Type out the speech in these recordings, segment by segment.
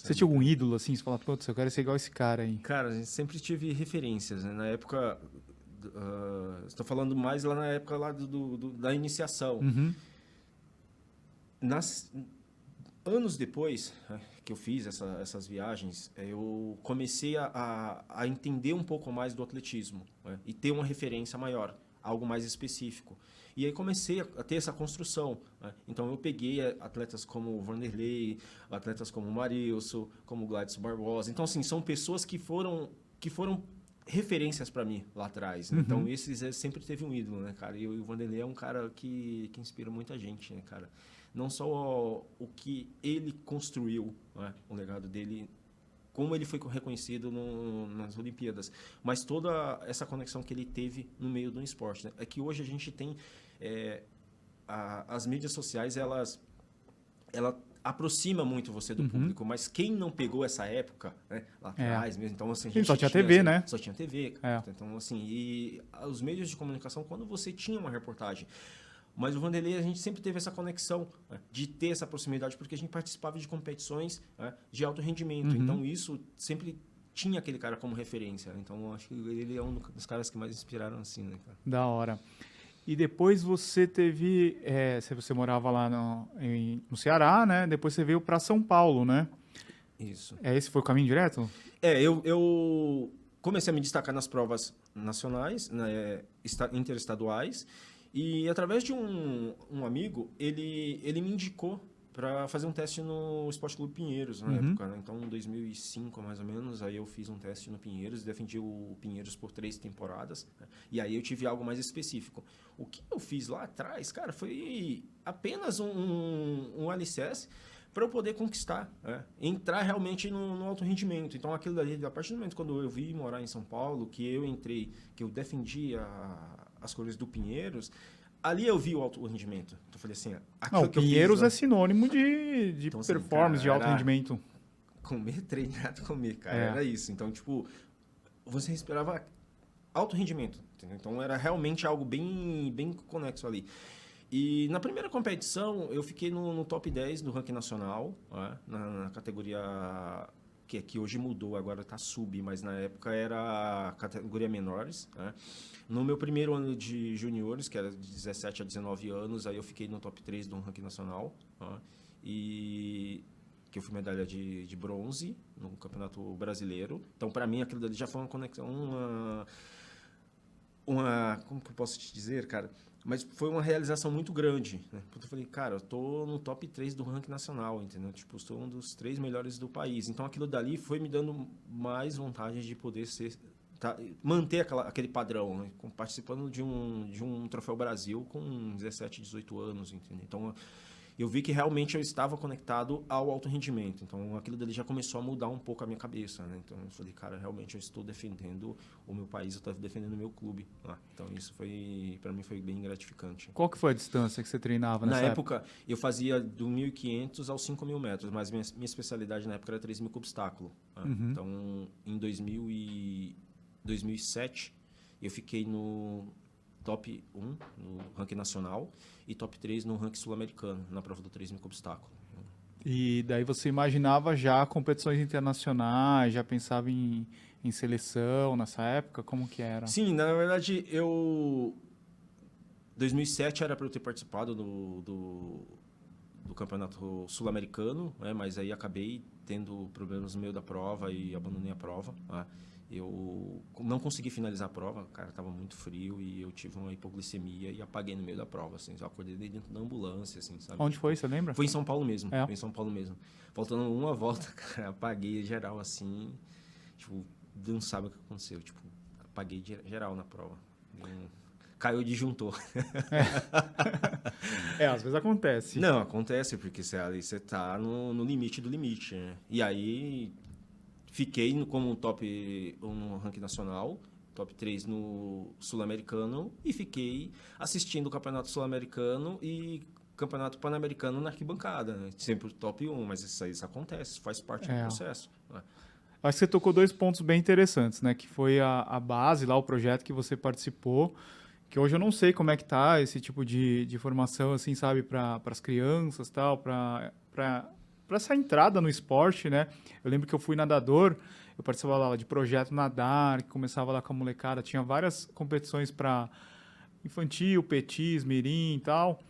Você tinha algum ídolo, assim? Você fala, putz, eu quero ser igual esse cara aí. Cara, a gente sempre tive referências, né? Na época, estou falando mais lá na época lá da iniciação. Uhum. Anos depois, né, que eu fiz essas viagens, eu comecei a entender um pouco mais do atletismo, né, e ter uma referência maior, algo mais específico. E aí comecei a ter essa construção, né. Então eu peguei atletas como o Vanderlei, atletas como o Marilson, como o Gladys Barbosa. Então, assim, são pessoas que foram referências para mim lá atrás, né? Então esses sempre teve um ídolo, né, cara? E o Vanderlei é um cara que inspira muita gente, né, cara? Não só o que ele construiu, né, o legado dele, como ele foi reconhecido nas Olimpíadas, mas toda essa conexão que ele teve no meio do esporte, né? É que hoje a gente tem as mídias sociais, ela aproxima muito você do público, mas quem não pegou essa época, né, lá atrás mesmo, então assim, a gente só tinha TV, assim, né? Só tinha TV. Então assim, e os meios de comunicação, quando você tinha uma reportagem. Mas o Vanderlei, a gente sempre teve essa conexão, né, de ter essa proximidade, porque a gente participava de competições, né, de alto rendimento. Então, isso sempre tinha aquele cara como referência. Então, acho que ele é um dos caras que mais inspiraram assim, né, cara? Da hora. E depois você teve... você morava lá no Ceará, né? Depois você veio para São Paulo, né? Isso. Esse foi o caminho direto? Eu comecei a me destacar nas provas nacionais, né, interestaduais. E através de um amigo, ele me indicou para fazer um teste no Esporte Clube Pinheiros na época, né? Então, em 2005, mais ou menos, aí eu fiz um teste no Pinheiros, defendi o Pinheiros por 3 temporadas, né? E aí eu tive algo mais específico. O que eu fiz lá atrás, cara, foi apenas um alicerce para eu poder conquistar, né? Entrar realmente no alto rendimento. Então, aquilo dali, a partir do momento quando eu vim morar em São Paulo, que eu entrei, que eu defendi as cores do Pinheiros, ali eu vi o alto rendimento. Então, eu falei assim, Não, que eu Pinheiros fiz, é sinônimo de então, assim, performance, de cara, alto rendimento. comer, treinar, comer, cara, era isso. Então, tipo, você esperava alto rendimento, entendeu? Então, era realmente algo bem, bem conexo ali. E na primeira competição, eu fiquei no top 10 do ranking nacional, né? Na categoria que hoje mudou, agora está sub, mas na época era a categoria menores, né? No meu primeiro ano de juniores, que era de 17 a 19 anos, aí eu fiquei no top 3 do ranking nacional, né? E que eu fui medalha de bronze no Campeonato Brasileiro. Então, para mim, aquilo dali já foi uma conexão, como que eu posso te dizer, cara? Mas foi uma realização muito grande, né? Porque eu falei, cara, eu tô no top 3 do ranking nacional, entendeu? Tipo, sou um dos 3 melhores do país. Então, aquilo dali foi me dando mais vontade de poder manter aquele padrão, né? Participando de um Troféu Brasil com 17, 18 anos, entendeu? Então, eu vi que realmente eu estava conectado ao alto rendimento. Então, aquilo dali já começou a mudar um pouco a minha cabeça, né? Então, eu falei, cara, realmente eu estou defendendo o meu país, eu estou defendendo o meu clube lá. Então, isso para mim foi bem gratificante. Qual que foi a distância que você treinava nessa época? Eu fazia do 1.500 aos 5.000 metros, mas minha especialidade na época era 3.000 com obstáculo. Né? Então, em 2007, eu fiquei no top 1 no ranking nacional e top 3 no ranking sul-americano, na prova do 3.000 com obstáculo. E daí você imaginava já competições internacionais, já pensava em seleção nessa época? Como que era? Sim, na verdade, 2007 era para eu ter participado do campeonato sul-americano, né? Mas aí acabei tendo problemas no meio da prova e abandonei a prova, né? Eu não consegui finalizar a prova, cara, estava muito frio e eu tive uma hipoglicemia e apaguei no meio da prova, assim, eu acordei dentro da ambulância, assim, sabe? Onde foi, você lembra? Foi em São Paulo mesmo, foi em São Paulo mesmo. Faltando uma volta, cara, apaguei geral, assim, tipo, não sabe o que aconteceu, tipo, apaguei geral na prova. Caiu o disjuntor. Às vezes acontece. Não, acontece, porque você tá no limite do limite, né? E aí... Fiquei como top 1 no ranking nacional, top 3 no sul-americano e fiquei assistindo o campeonato sul-americano e campeonato pan-americano na arquibancada, né? Sempre top 1, mas isso acontece, faz parte do processo. Né? Acho que você tocou 2 pontos bem interessantes, né? Que foi a base lá, o projeto que você participou, que hoje eu não sei como é que tá esse tipo de formação, assim, sabe, para as crianças, tal, para essa entrada no esporte, né? Eu lembro que eu fui nadador, eu participava lá de projeto nadar, que começava lá com a molecada, tinha várias competições para infantil, petis, mirim e tal.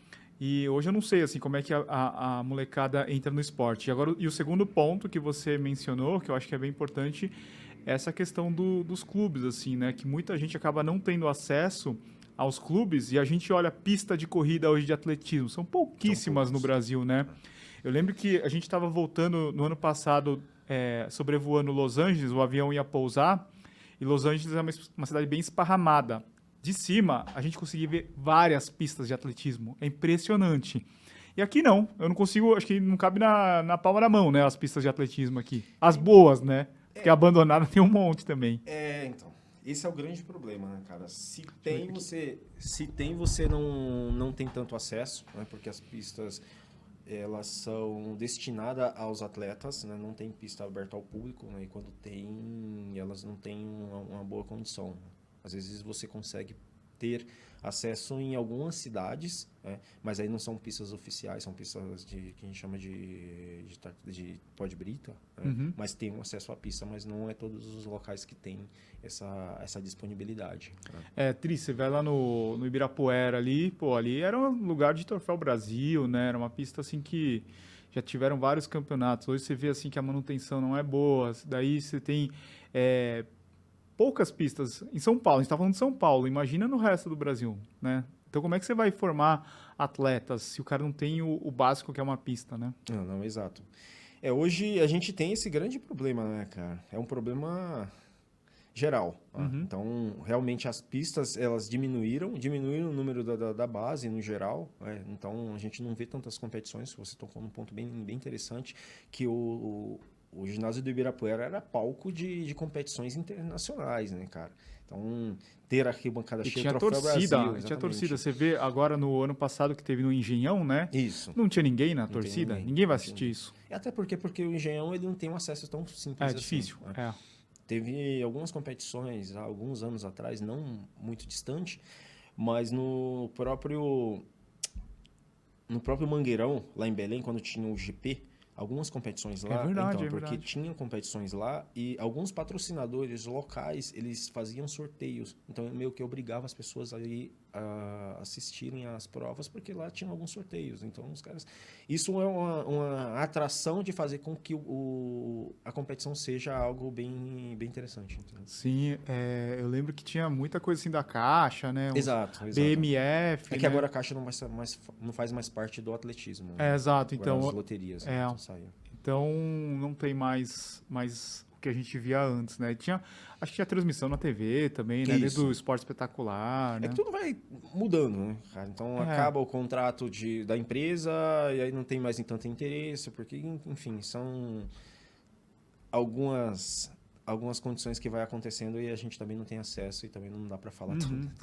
E hoje eu não sei assim como é que a molecada entra no esporte. E o segundo ponto que você mencionou, que eu acho que é bem importante, é essa questão dos clubes, assim, né? Que muita gente acaba não tendo acesso aos clubes e a gente olha pista de corrida hoje de atletismo. São pouquíssimas no Brasil, né? Eu lembro que a gente estava voltando no ano passado, sobrevoando Los Angeles, o avião ia pousar, e Los Angeles é uma cidade bem esparramada. De cima, a gente conseguia ver várias pistas de atletismo. É impressionante. E aqui não. Eu não consigo, acho que não cabe na palma da mão, né? As pistas de atletismo aqui. As boas, né? Porque abandonada tem um monte também. Então. Esse é o grande problema, né, cara? Se tem, você não tem tanto acesso, né? Porque as pistas, elas são destinadas aos atletas, né? Não tem pista aberta ao público, né? E quando tem, elas não têm uma boa condição. Às vezes você consegue ter acesso em algumas cidades, né? Mas aí não são pistas oficiais, são pistas que a gente chama de pó de brita, né? Mas tem um acesso à pista, mas não é todos os locais que têm essa disponibilidade. Né? Tri, você vai lá no Ibirapuera ali, pô, ali era um lugar de troféu Brasil, né? Era uma pista assim que já tiveram vários campeonatos. Hoje você vê assim que a manutenção não é boa, daí você tem poucas pistas em São Paulo. A gente está falando de São Paulo, imagina no resto do Brasil, né? Então como é que você vai formar atletas se o cara não tem o básico que é uma pista, né? Não, exato. Hoje a gente tem esse grande problema, né, cara? É um problema geral. Então, realmente as pistas, elas diminuíram o número da base no geral. Né? Então, a gente não vê tantas competições. Você tocou num ponto bem interessante, que o ginásio do Ibirapuera era palco de competições internacionais, né, cara? Então, ter a arquibancada cheia, tinha Troféu torcida, Brasil, tinha torcida. Você vê agora no ano passado que teve no Engenhão, né? Isso. Não tinha ninguém na torcida? Ninguém vai assistir isso. Até porque o Engenhão ele não tem um acesso tão simples assim. É difícil, né? Teve algumas competições há alguns anos atrás, não muito distante, mas no próprio Mangueirão, lá em Belém, quando tinha o GP, algumas competições lá. Porque tinham competições lá e alguns patrocinadores locais, eles faziam sorteios. Então, meio que obrigava as pessoas a ir assistirem às provas, porque lá tinham alguns sorteios. Então, os caras... Isso é uma atração de fazer com que a competição seja algo bem interessante. Entendeu? Sim, eu lembro que tinha muita coisa assim da Caixa, né? Exato. BMF, que agora a Caixa não faz mais parte do atletismo. Exato. Agora então as loterias. Então, não tem mais o que a gente via antes, né? Acho que tinha transmissão na TV também, né? Desde o Esporte Espetacular, né? Que tudo vai mudando, né, cara? Então, acaba o contrato da empresa e aí não tem mais tanto interesse, porque, enfim, são algumas condições que vai acontecendo e a gente também não tem acesso e também não dá para falar tudo.